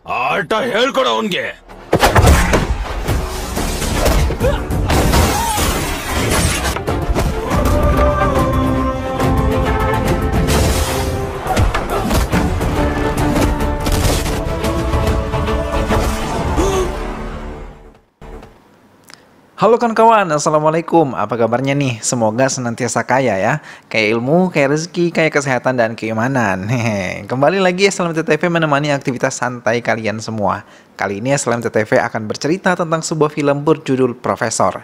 ಆಟ ಹೇಳ್ಕೊಡ ಅವನ್ಗೆ. Halo kawan-kawan, Assalamualaikum. Apa kabarnya nih? Semoga senantiasa kaya ya. Kayak ilmu, kayak rezeki, kayak kesehatan, dan keimanan. Hehe. Kembali lagi SLM TTV menemani aktivitas santai kalian semua. Kali ini SLM TTV akan bercerita tentang sebuah film berjudul Profesor.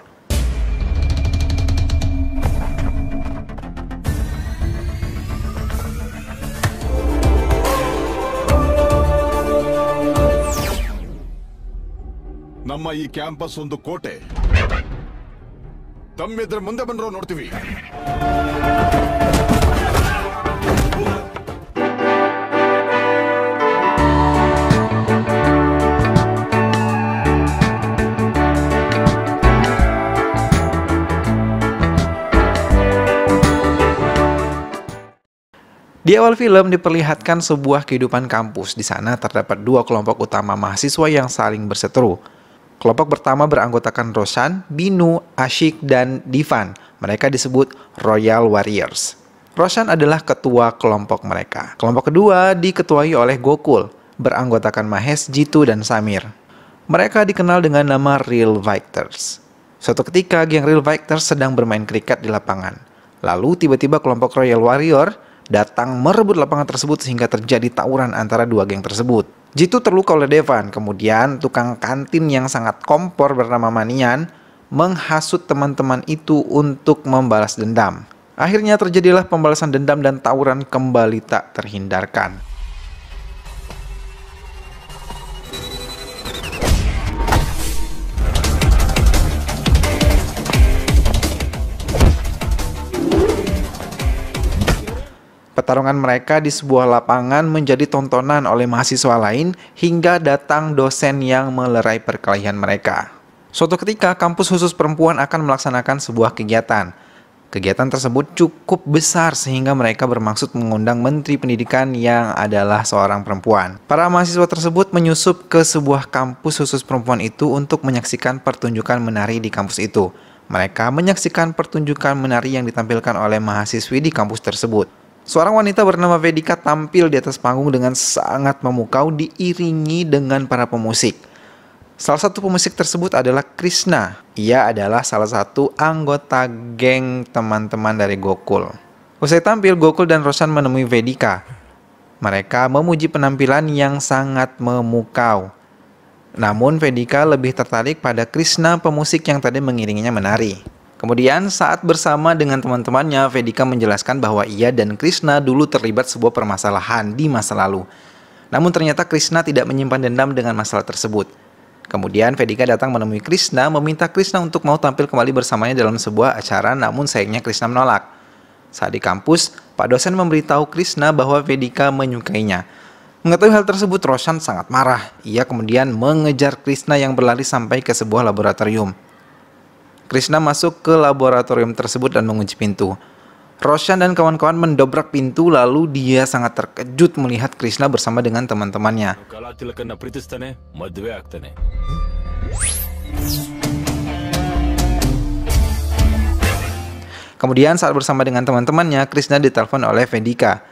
ನಮ್ಮ ಈ ಕ್ಯಾಂಪಸ್ ಒಂದು ಕೋಟೆ. ತಮ್ಮೆದ್ರ ಮುಂದೆ ಬಂದ್ರೋ ನೋಡ್ತೀವಿ. Di awal film diperlihatkan sebuah kehidupan kampus. Di sana terdapat dua kelompok utama mahasiswa yang saling berseteru. Kelompok pertama beranggotakan Roshan, Binu, Ashik, dan Divan. Mereka disebut Royal Warriors. Roshan adalah ketua kelompok mereka. Kelompok kedua diketuai oleh Gokul, beranggotakan Mahesh, Jitu, dan Samir. Mereka dikenal dengan nama Real Fighters. Suatu ketika, geng Real Fighters sedang bermain kriket di lapangan. Lalu tiba-tiba kelompok Royal Warrior datang merebut lapangan tersebut sehingga terjadi tawuran antara dua geng tersebut. Jitu terluka oleh Devan, kemudian tukang kantin yang sangat kompor bernama Manian menghasut teman-teman itu untuk membalas dendam. Akhirnya terjadilah pembalasan dendam dan tawuran kembali tak terhindarkan. Pertarungan mereka di sebuah lapangan menjadi tontonan oleh mahasiswa lain hingga datang dosen yang melerai perkelahian mereka. Suatu ketika, kampus khusus perempuan akan melaksanakan sebuah kegiatan. Kegiatan tersebut cukup besar sehingga mereka bermaksud mengundang Menteri Pendidikan yang adalah seorang perempuan. Para mahasiswa tersebut menyusup ke sebuah kampus khusus perempuan itu untuk menyaksikan pertunjukan menari di kampus itu. Mereka menyaksikan pertunjukan menari yang ditampilkan oleh mahasiswi di kampus tersebut. Seorang wanita bernama Vedika tampil di atas panggung dengan sangat memukau diiringi dengan para pemusik. Salah satu pemusik tersebut adalah Krishna. Ia adalah salah satu anggota geng teman-teman dari Gokul. Usai tampil, Gokul dan Roshan menemui Vedika. Mereka memuji penampilan yang sangat memukau. Namun Vedika lebih tertarik pada Krishna, pemusik yang tadi mengiringinya menari. Kemudian saat bersama dengan teman-temannya, Vedika menjelaskan bahwa ia dan Krishna dulu terlibat sebuah permasalahan di masa lalu. Namun ternyata Krishna tidak menyimpan dendam dengan masalah tersebut. Kemudian Vedika datang menemui Krishna, meminta Krishna untuk mau tampil kembali bersamanya dalam sebuah acara, namun sayangnya Krishna menolak. Saat di kampus, Pak dosen memberitahu Krishna bahwa Vedika menyukainya. Mengetahui hal tersebut, Roshan sangat marah. Ia kemudian mengejar Krishna yang berlari sampai ke sebuah laboratorium. Krishna masuk ke laboratorium tersebut dan mengunci pintu. Roshan dan kawan-kawan mendobrak pintu, lalu dia sangat terkejut melihat Krishna bersama dengan teman-temannya. Kemudian saat bersama dengan teman-temannya, Krishna ditelepon oleh Vedika.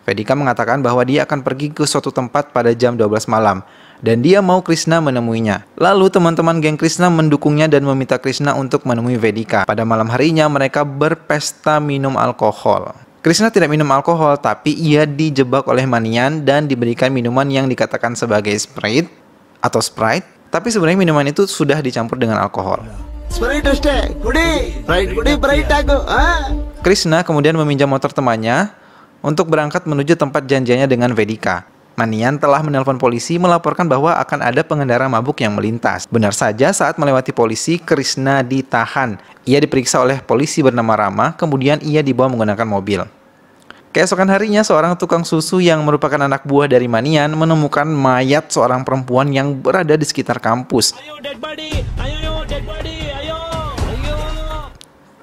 Vedika mengatakan bahwa dia akan pergi ke suatu tempat pada jam 12 malam. Dan dia mau Krishna menemuinya. Lalu teman-teman geng Krishna mendukungnya dan meminta Krishna untuk menemui Vedika. Pada malam harinya mereka berpesta minum alkohol. Krishna tidak minum alkohol, tapi ia dijebak oleh Manian dan diberikan minuman yang dikatakan sebagai Sprite atau Sprite. Tapi sebenarnya minuman itu sudah dicampur dengan alkohol. Krishna kemudian meminjam motor temannya untuk berangkat menuju tempat janjiannya dengan Vedika. Manian telah menelpon polisi melaporkan bahwa akan ada pengendara mabuk yang melintas. Benar saja, saat melewati polisi, Krishna ditahan. Ia diperiksa oleh polisi bernama Rama, kemudian ia dibawa menggunakan mobil. Keesokan harinya, seorang tukang susu yang merupakan anak buah dari Manian menemukan mayat seorang perempuan yang berada di sekitar kampus.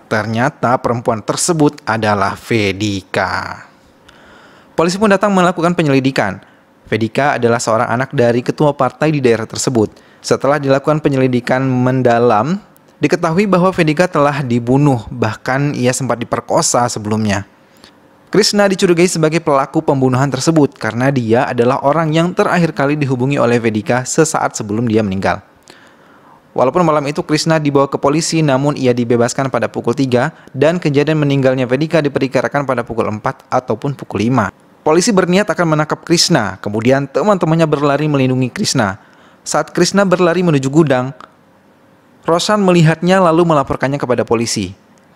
Ternyata perempuan tersebut adalah Vedika. Polisi pun datang melakukan penyelidikan. Vedika adalah seorang anak dari ketua partai di daerah tersebut. Setelah dilakukan penyelidikan mendalam, diketahui bahwa Vedika telah dibunuh, bahkan ia sempat diperkosa sebelumnya. Krishna dicurigai sebagai pelaku pembunuhan tersebut karena dia adalah orang yang terakhir kali dihubungi oleh Vedika sesaat sebelum dia meninggal. Walaupun malam itu Krishna dibawa ke polisi, namun ia dibebaskan pada pukul 3 dan kejadian meninggalnya Vedika diperkirakan pada pukul 4 ataupun pukul 5. Polisi berniat akan menangkap Krishna, kemudian teman-temannya berlari melindungi Krishna. Saat Krishna berlari menuju gudang, Roshan melihatnya lalu melaporkannya kepada polisi.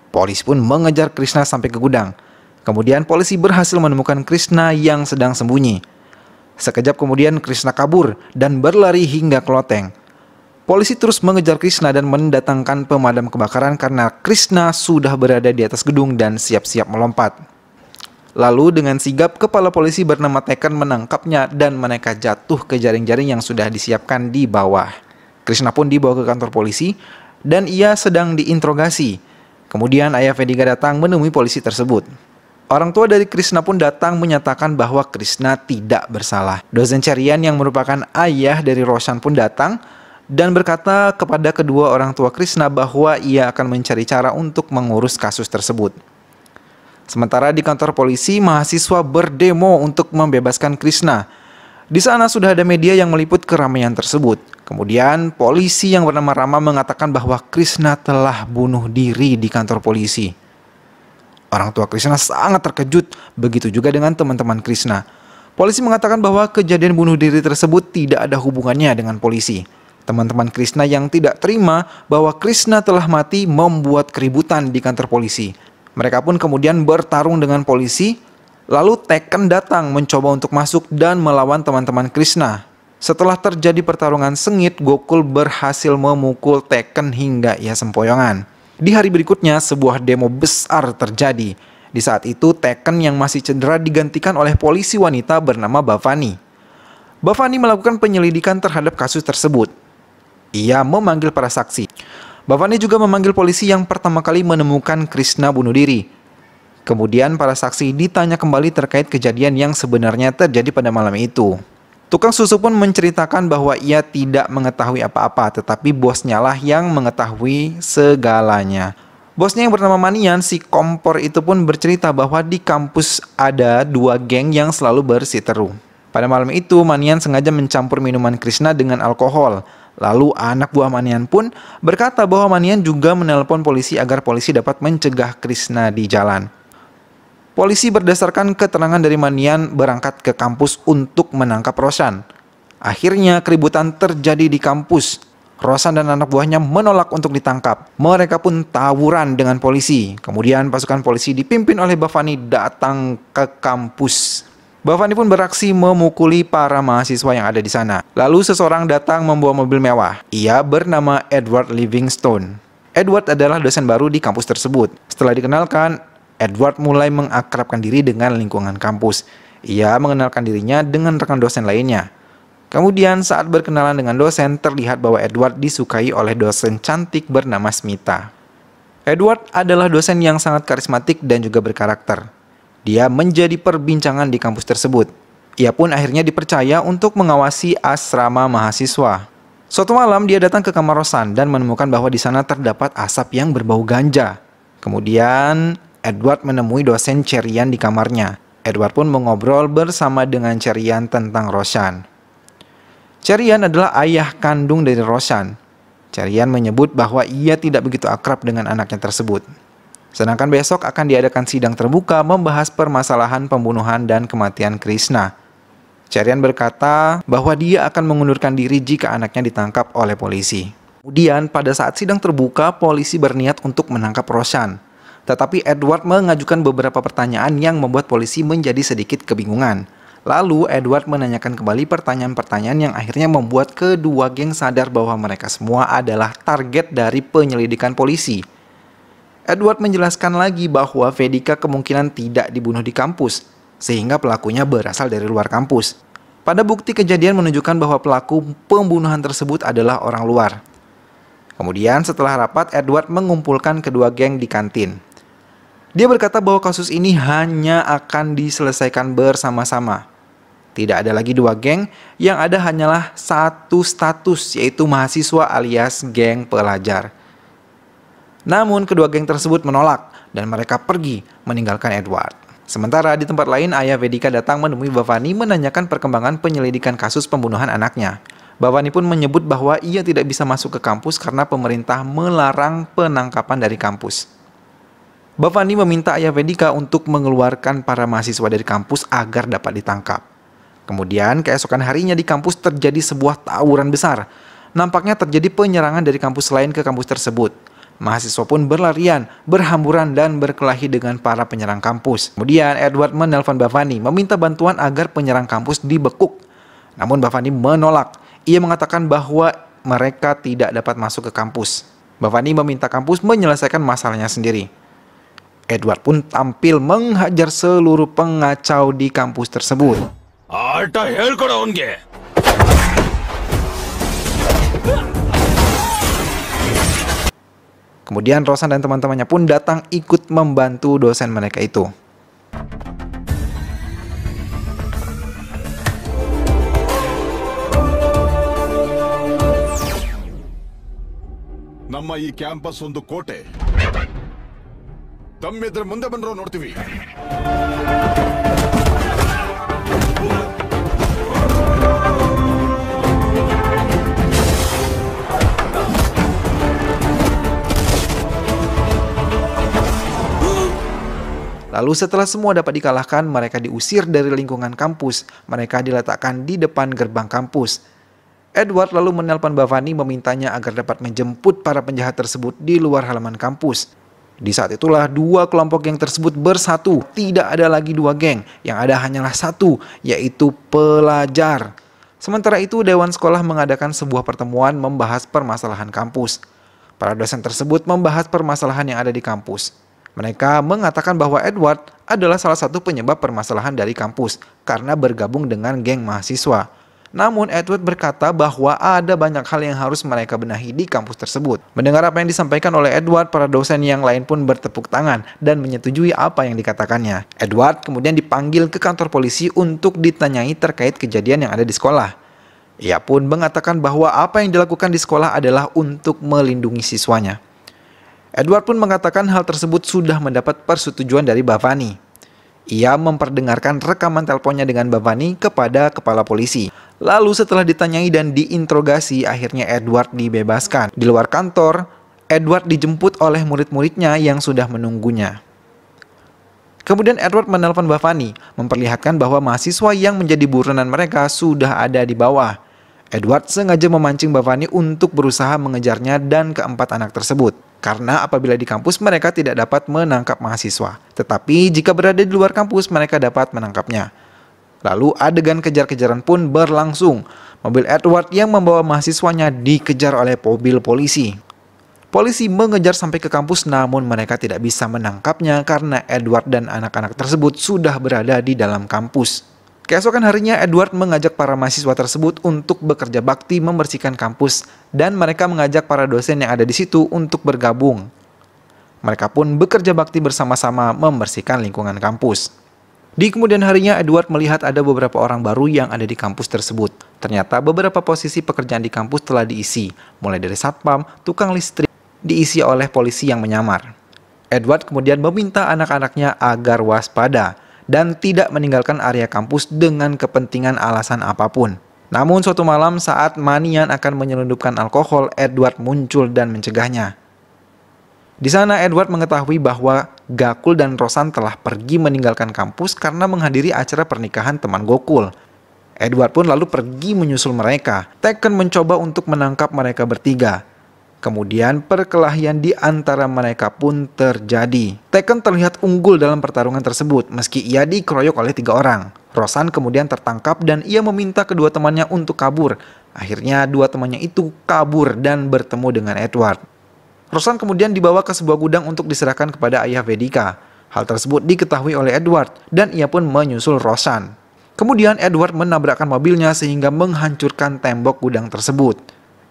Polisi pun mengejar Krishna sampai ke gudang. Kemudian polisi berhasil menemukan Krishna yang sedang sembunyi. Sekejap kemudian Krishna kabur dan berlari hingga ke loteng. Polisi terus mengejar Krishna dan mendatangkan pemadam kebakaran karena Krishna sudah berada di atas gedung dan siap-siap melompat. Lalu dengan sigap kepala polisi bernama Tekken menangkapnya dan mereka jatuh ke jaring-jaring yang sudah disiapkan di bawah. Krishna pun dibawa ke kantor polisi dan ia sedang diinterogasi. Kemudian ayah Vedika datang menemui polisi tersebut. Orang tua dari Krishna pun datang menyatakan bahwa Krishna tidak bersalah. Dosen Cherian yang merupakan ayah dari Roshan pun datang dan berkata kepada kedua orang tua Krishna bahwa ia akan mencari cara untuk mengurus kasus tersebut. Sementara di kantor polisi, mahasiswa berdemo untuk membebaskan Krishna. Di sana sudah ada media yang meliput keramaian tersebut. Kemudian polisi yang bernama Rama mengatakan bahwa Krishna telah bunuh diri di kantor polisi. Orang tua Krishna sangat terkejut, begitu juga dengan teman-teman Krishna. Polisi mengatakan bahwa kejadian bunuh diri tersebut tidak ada hubungannya dengan polisi. Teman-teman Krishna yang tidak terima bahwa Krishna telah mati membuat keributan di kantor polisi. Mereka pun kemudian bertarung dengan polisi, lalu Tekken datang mencoba untuk masuk dan melawan teman-teman Krishna. Setelah terjadi pertarungan sengit, Gokul berhasil memukul Tekken hingga ia sempoyongan. Di hari berikutnya, sebuah demo besar terjadi. Di saat itu, Tekken yang masih cedera digantikan oleh polisi wanita bernama Bhavani. Bhavani melakukan penyelidikan terhadap kasus tersebut. Ia memanggil para saksi. Bhavani juga memanggil polisi yang pertama kali menemukan Krishna bunuh diri. Kemudian para saksi ditanya kembali terkait kejadian yang sebenarnya terjadi pada malam itu. Tukang susu pun menceritakan bahwa ia tidak mengetahui apa-apa, tetapi bosnya lah yang mengetahui segalanya. Bosnya yang bernama Manian, si kompor itu pun bercerita bahwa di kampus ada 2 geng yang selalu bersiteru. Pada malam itu, Manian sengaja mencampur minuman Krishna dengan alkohol. Lalu anak buah Manian pun berkata bahwa Manian juga menelpon polisi agar polisi dapat mencegah Krishna di jalan. Polisi berdasarkan keterangan dari Manian berangkat ke kampus untuk menangkap Roshan. Akhirnya keributan terjadi di kampus. Roshan dan anak buahnya menolak untuk ditangkap. Mereka pun tawuran dengan polisi. Kemudian pasukan polisi dipimpin oleh Bhavani datang ke kampus. Bhavani pun beraksi memukuli para mahasiswa yang ada di sana. Lalu seseorang datang membawa mobil mewah. Ia bernama Edward Livingstone. Edward adalah dosen baru di kampus tersebut. Setelah dikenalkan, Edward mulai mengakrabkan diri dengan lingkungan kampus. Ia mengenalkan dirinya dengan rekan dosen lainnya. Kemudian saat berkenalan dengan dosen, terlihat bahwa Edward disukai oleh dosen cantik bernama Smita. Edward adalah dosen yang sangat karismatik dan juga berkarakter. Dia menjadi perbincangan di kampus tersebut. Ia pun akhirnya dipercaya untuk mengawasi asrama mahasiswa. Suatu malam dia datang ke kamar Roshan dan menemukan bahwa di sana terdapat asap yang berbau ganja. Kemudian Edward menemui dosen Cherian di kamarnya. Edward pun mengobrol bersama dengan Cherian tentang Roshan. Cherian adalah ayah kandung dari Roshan. Cherian menyebut bahwa ia tidak begitu akrab dengan anaknya tersebut. Sedangkan besok akan diadakan sidang terbuka membahas permasalahan pembunuhan dan kematian Krishna. Cherian berkata bahwa dia akan mengundurkan diri jika anaknya ditangkap oleh polisi. Kemudian pada saat sidang terbuka, polisi berniat untuk menangkap Roshan. Tetapi Edward mengajukan beberapa pertanyaan yang membuat polisi menjadi sedikit kebingungan. Lalu Edward menanyakan kembali pertanyaan-pertanyaan yang akhirnya membuat kedua geng sadar bahwa mereka semua adalah target dari penyelidikan polisi. Edward menjelaskan lagi bahwa Vedika kemungkinan tidak dibunuh di kampus, sehingga pelakunya berasal dari luar kampus. Pada bukti kejadian menunjukkan bahwa pelaku pembunuhan tersebut adalah orang luar. Kemudian setelah rapat, Edward mengumpulkan kedua geng di kantin. Dia berkata bahwa kasus ini hanya akan diselesaikan bersama-sama. Tidak ada lagi dua geng, yang ada hanyalah satu status, yaitu mahasiswa alias geng pelajar. Namun kedua geng tersebut menolak dan mereka pergi meninggalkan Edward. Sementara di tempat lain, ayah Vedika datang menemui Bhavani menanyakan perkembangan penyelidikan kasus pembunuhan anaknya. Bhavani pun menyebut bahwa ia tidak bisa masuk ke kampus karena pemerintah melarang penangkapan dari kampus. Bhavani meminta ayah Vedika untuk mengeluarkan para mahasiswa dari kampus agar dapat ditangkap. Kemudian keesokan harinya di kampus terjadi sebuah tawuran besar. Nampaknya terjadi penyerangan dari kampus lain ke kampus tersebut. Mahasiswa pun berlarian, berhamburan dan berkelahi dengan para penyerang kampus. Kemudian Edward menelpon Bhavani meminta bantuan agar penyerang kampus dibekuk. Namun Bhavani menolak. Ia mengatakan bahwa mereka tidak dapat masuk ke kampus. Bhavani meminta kampus menyelesaikan masalahnya sendiri. Edward pun tampil menghajar seluruh pengacau di kampus tersebut. ಆಟ ಹೇಳ್ಕೊಡ ಅವನ್ಗೆ. Kemudian Rosan dan teman-temannya pun datang ikut membantu dosen mereka itu. ನಮ್ಮ ಈ ಕ್ಯಾಂಪಸ್ ಒಂದು ಕೋಟೆ. ತಮ್ಮೆದ್ರ ಮುಂದೆ ಬಂದ್ರೋ ನೋಡ್ತೀವಿ. Lalu setelah semua dapat dikalahkan, mereka diusir dari lingkungan kampus. Mereka diletakkan di depan gerbang kampus. Edward lalu menelpon Bhavani memintanya agar dapat menjemput para penjahat tersebut di luar halaman kampus. Di saat itulah dua kelompok geng tersebut bersatu. Tidak ada lagi dua geng, yang ada hanyalah satu, yaitu pelajar. Sementara itu Dewan Sekolah mengadakan sebuah pertemuan membahas permasalahan kampus. Para dosen tersebut membahas permasalahan yang ada di kampus. Mereka mengatakan bahwa Edward adalah salah satu penyebab permasalahan dari kampus karena bergabung dengan geng mahasiswa. Namun Edward berkata bahwa ada banyak hal yang harus mereka benahi di kampus tersebut. Mendengar apa yang disampaikan oleh Edward, para dosen yang lain pun bertepuk tangan dan menyetujui apa yang dikatakannya. Edward kemudian dipanggil ke kantor polisi untuk ditanyai terkait kejadian yang ada di sekolah. Ia pun mengatakan bahwa apa yang dilakukan di sekolah adalah untuk melindungi siswanya. Edward pun mengatakan hal tersebut sudah mendapat persetujuan dari Bhavani. Ia memperdengarkan rekaman teleponnya dengan Bhavani kepada kepala polisi. Lalu setelah ditanyai dan diinterogasi, akhirnya Edward dibebaskan. Di luar kantor, Edward dijemput oleh murid-muridnya yang sudah menunggunya. Kemudian Edward menelpon Bhavani, memperlihatkan bahwa mahasiswa yang menjadi buronan mereka sudah ada di bawah. Edward sengaja memancing Bhavani untuk berusaha mengejarnya dan keempat anak tersebut. Karena apabila di kampus mereka tidak dapat menangkap mahasiswa. Tetapi jika berada di luar kampus mereka dapat menangkapnya. Lalu adegan kejar-kejaran pun berlangsung. Mobil Edward yang membawa mahasiswanya dikejar oleh mobil polisi. Polisi mengejar sampai ke kampus namun mereka tidak bisa menangkapnya karena Edward dan anak-anak tersebut sudah berada di dalam kampus. Keesokan harinya Edward mengajak para mahasiswa tersebut untuk bekerja bakti membersihkan kampus dan mereka mengajak para dosen yang ada di situ untuk bergabung. Mereka pun bekerja bakti bersama-sama membersihkan lingkungan kampus. Di kemudian harinya Edward melihat ada beberapa orang baru yang ada di kampus tersebut. Ternyata beberapa posisi pekerjaan di kampus telah diisi, mulai dari satpam, tukang listrik, diisi oleh polisi yang menyamar. Edward kemudian meminta anak-anaknya agar waspada dan tidak meninggalkan area kampus dengan kepentingan alasan apapun. Namun suatu malam saat Manian akan menyelundupkan alkohol, Edward muncul dan mencegahnya. Di sana Edward mengetahui bahwa Gakul dan Rosan telah pergi meninggalkan kampus karena menghadiri acara pernikahan teman Gokul. Edward pun lalu pergi menyusul mereka. Tekken mencoba untuk menangkap mereka bertiga. Kemudian perkelahian di antara mereka pun terjadi. Tekken terlihat unggul dalam pertarungan tersebut meski ia dikeroyok oleh 3 orang. Rosan kemudian tertangkap dan ia meminta kedua temannya untuk kabur. Akhirnya 2 temannya itu kabur dan bertemu dengan Edward. Rosan kemudian dibawa ke sebuah gudang untuk diserahkan kepada ayah Vedika. Hal tersebut diketahui oleh Edward dan ia pun menyusul Rosan. Kemudian Edward menabrakkan mobilnya sehingga menghancurkan tembok gudang tersebut.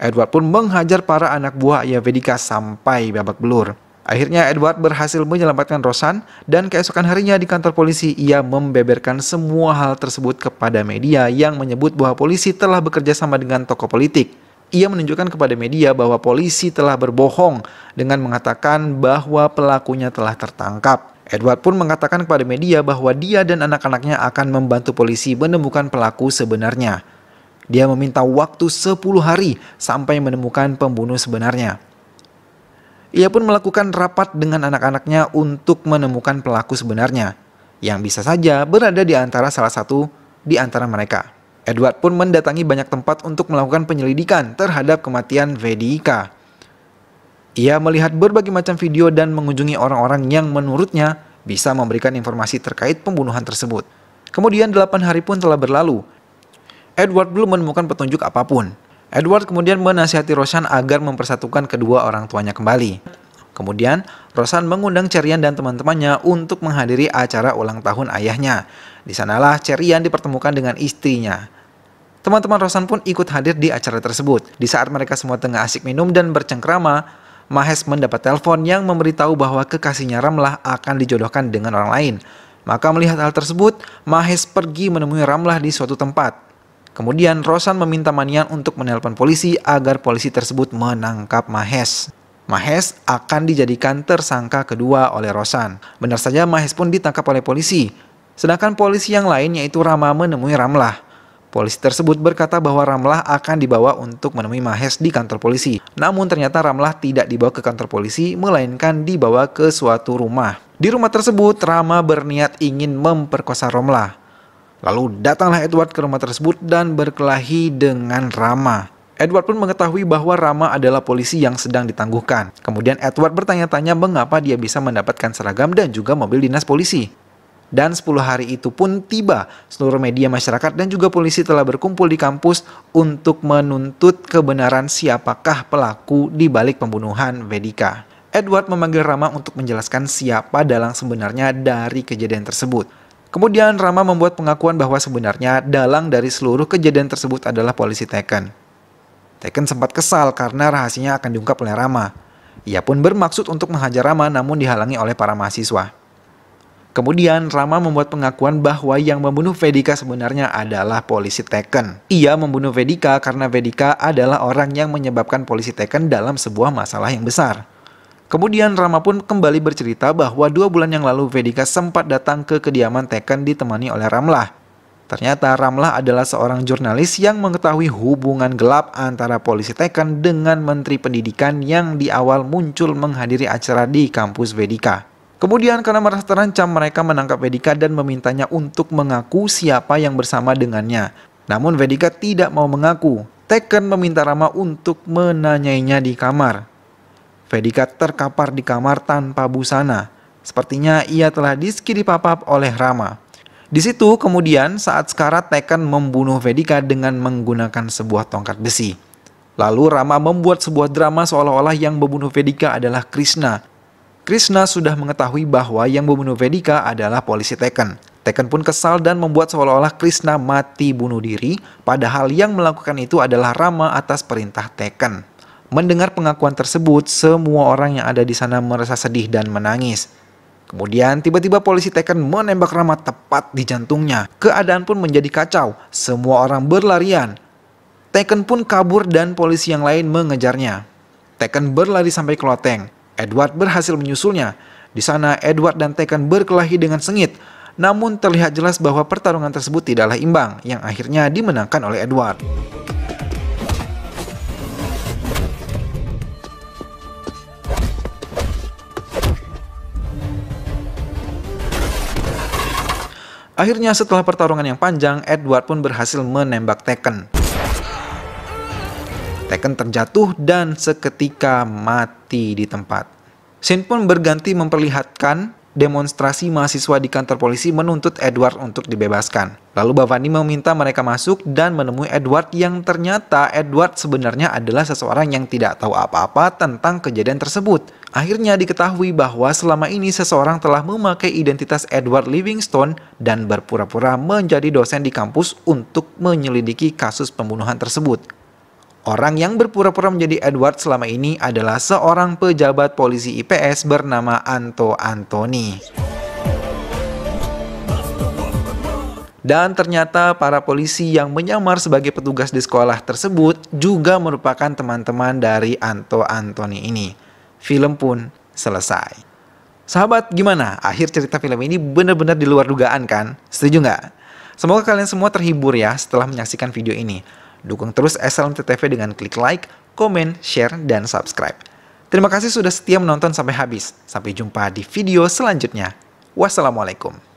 Edward pun menghajar para anak buah ayah Vedika sampai babak belur. Akhirnya Edward berhasil menyelamatkan Rosan dan keesokan harinya di kantor polisi ia membeberkan semua hal tersebut kepada media yang menyebut bahwa polisi telah bekerja sama dengan tokoh politik. Ia menunjukkan kepada media bahwa polisi telah berbohong dengan mengatakan bahwa pelakunya telah tertangkap. Edward pun mengatakan kepada media bahwa dia dan anak-anaknya akan membantu polisi menemukan pelaku sebenarnya. Dia meminta waktu 10 hari sampai menemukan pembunuh sebenarnya. Ia pun melakukan rapat dengan anak-anaknya untuk menemukan pelaku sebenarnya, yang bisa saja berada di antara salah satu di antara mereka. Edward pun mendatangi banyak tempat untuk melakukan penyelidikan terhadap kematian Vedika. Ia melihat berbagai macam video dan mengunjungi orang-orang yang menurutnya bisa memberikan informasi terkait pembunuhan tersebut. Kemudian 8 hari pun telah berlalu. Edward belum menemukan petunjuk apapun. Edward kemudian menasihati Rosan agar mempersatukan kedua orang tuanya kembali. Kemudian, Rosan mengundang Cherian dan teman-temannya untuk menghadiri acara ulang tahun ayahnya. Di sanalah Cherian dipertemukan dengan istrinya. Teman-teman Rosan pun ikut hadir di acara tersebut. Di saat mereka semua tengah asik minum dan bercengkrama, Mahes mendapat telepon yang memberitahu bahwa kekasihnya Ramlah akan dijodohkan dengan orang lain. Maka melihat hal tersebut, Mahes pergi menemui Ramlah di suatu tempat. Kemudian Rosan meminta Manian untuk menelpon polisi agar polisi tersebut menangkap Mahes. Mahes akan dijadikan tersangka kedua oleh Rosan. Benar saja Mahes pun ditangkap oleh polisi. Sedangkan polisi yang lain yaitu Rama menemui Ramlah. Polisi tersebut berkata bahwa Ramlah akan dibawa untuk menemui Mahes di kantor polisi. Namun ternyata Ramlah tidak dibawa ke kantor polisi, melainkan dibawa ke suatu rumah. Di rumah tersebut, Rama berniat ingin memperkosa Ramlah. Lalu datanglah Edward ke rumah tersebut dan berkelahi dengan Rama. Edward pun mengetahui bahwa Rama adalah polisi yang sedang ditangguhkan. Kemudian Edward bertanya-tanya mengapa dia bisa mendapatkan seragam dan juga mobil dinas polisi. Dan 10 hari itu pun tiba, seluruh media masyarakat dan juga polisi telah berkumpul di kampus untuk menuntut kebenaran siapakah pelaku di balik pembunuhan Vedika. Edward memanggil Rama untuk menjelaskan siapa dalang sebenarnya dari kejadian tersebut. Kemudian Rama membuat pengakuan bahwa sebenarnya dalang dari seluruh kejadian tersebut adalah polisi Taken. Taken sempat kesal karena rahasianya akan diungkap oleh Rama. Ia pun bermaksud untuk menghajar Rama namun dihalangi oleh para mahasiswa. Kemudian Rama membuat pengakuan bahwa yang membunuh Vedika sebenarnya adalah polisi Taken. Ia membunuh Vedika karena Vedika adalah orang yang menyebabkan polisi Taken dalam sebuah masalah yang besar. Kemudian Rama pun kembali bercerita bahwa 2 bulan yang lalu Vedika sempat datang ke kediaman Taken ditemani oleh Ramlah. Ternyata Ramlah adalah seorang jurnalis yang mengetahui hubungan gelap antara polisi Taken dengan Menteri Pendidikan yang di awal muncul menghadiri acara di kampus Vedika. Kemudian karena merasa terancam mereka menangkap Vedika dan memintanya untuk mengaku siapa yang bersama dengannya. Namun Vedika tidak mau mengaku. Taken meminta Rama untuk menanyainya di kamar. Vedika terkapar di kamar tanpa busana. Sepertinya ia telah diskiripapap oleh Rama. Di situ kemudian saat sekarat Taken membunuh Vedika dengan menggunakan sebuah tongkat besi. Lalu Rama membuat sebuah drama seolah-olah yang membunuh Vedika adalah Krishna. Krishna sudah mengetahui bahwa yang membunuh Vedika adalah polisi Taken. Taken pun kesal dan membuat seolah-olah Krishna mati bunuh diri, padahal yang melakukan itu adalah Rama atas perintah Taken. Mendengar pengakuan tersebut, semua orang yang ada di sana merasa sedih dan menangis. Kemudian tiba-tiba polisi Taken menembak Rama tepat di jantungnya. Keadaan pun menjadi kacau, semua orang berlarian. Taken pun kabur dan polisi yang lain mengejarnya. Taken berlari sampai ke loteng. Edward berhasil menyusulnya. Di sana Edward dan Taken berkelahi dengan sengit. Namun terlihat jelas bahwa pertarungan tersebut tidaklah imbang, yang akhirnya dimenangkan oleh Edward. Akhirnya setelah pertarungan yang panjang, Edward pun berhasil menembak Taken. Taken terjatuh dan seketika mati di tempat. Scene pun berganti memperlihatkan demonstrasi mahasiswa di kantor polisi menuntut Edward untuk dibebaskan. Lalu Bhavani meminta mereka masuk dan menemui Edward yang ternyata Edward sebenarnya adalah seseorang yang tidak tahu apa-apa tentang kejadian tersebut. Akhirnya diketahui bahwa selama ini seseorang telah memakai identitas Edward Livingstone dan berpura-pura menjadi dosen di kampus untuk menyelidiki kasus pembunuhan tersebut. Orang yang berpura-pura menjadi Edward selama ini adalah seorang pejabat polisi IPS bernama Anto Antoni. Dan ternyata para polisi yang menyamar sebagai petugas di sekolah tersebut juga merupakan teman-teman dari Anto Antoni ini. Film pun selesai. Sahabat, gimana? Akhir cerita film ini benar-benar di luar dugaan kan? Setuju nggak? Semoga kalian semua terhibur ya setelah menyaksikan video ini. Dukung terus SLMT-TV dengan klik like, komen, share, dan subscribe. Terima kasih sudah setia menonton sampai habis. Sampai jumpa di video selanjutnya. Wassalamualaikum.